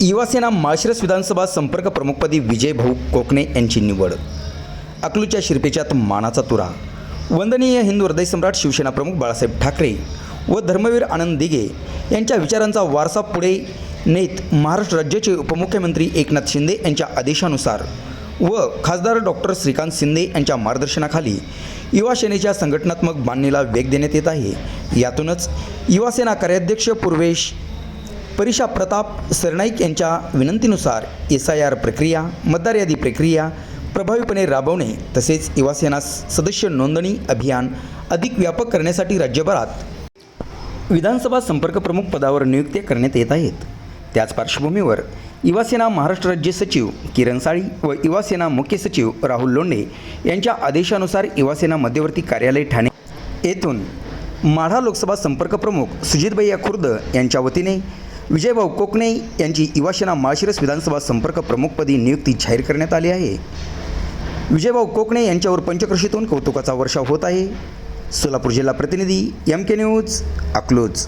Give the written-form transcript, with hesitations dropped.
युवासेना माळशिरस विधानसभा संपर्क प्रमुखपदी विजयभाऊ कोकणे यांची निवड. अकलूजच्या शिरपेच्यात मानाचा तुरा. वंदनीय हिंदू हृदयसम्राट शिवसेना प्रमुख बाळासाहेब ठाकरे व धर्मवीर आनंद दिघे यांच्या विचारांचा वारसा पुढे नेत महाराष्ट्र राज्याचे उपमुख्यमंत्री एकनाथ शिंदे यांच्या आदेशानुसार व खासदार डॉक्टर श्रीकांत शिंदे यांच्या मार्गदर्शनाखाली युवासेनेच्या संघटनात्मक बांधणीला वेग देण्यात येत आहे. यातूनच युवासेना कार्याध्यक्ष पूर्वेश परिशा प्रताप सरनाईक यांच्या विनंतीनुसार SIR प्रक्रिया, मतदार यादी प्रक्रिया प्रभावीपणे राबवणे तसेच युवासेना सदस्य नोंदणी अभियान अधिक व्यापक करण्यासाठी राज्यभरात विधानसभा संपर्क प्रमुख पदावर नियुक्त्या करण्यात येत आहेत. त्याच पार्श्वभूमीवर युवासेना महाराष्ट्र राज्य सचिव किरण साळी व युवासेना मुख्य सचिव राहुल लोंढे यांच्या आदेशानुसार युवासेना मध्यवर्ती कार्यालय ठाणे येथून माढा लोकसभा संपर्क प्रमुख सुजितभैया खुर्द यांच्या वतीने विजयभाऊ कोकणे यांची युवासेना माळशिरस विधानसभा संपर्क प्रमुखपदी नियुक्ती जाहीर करण्यात आली आहे. विजयभाऊ कोकणे यांच्यावर पंचक्रोशीतून कौतुकाचा वर्षाव होत आहे. सोलापूर जिल्हा प्रतिनिधी MK न्यूज अकलूज.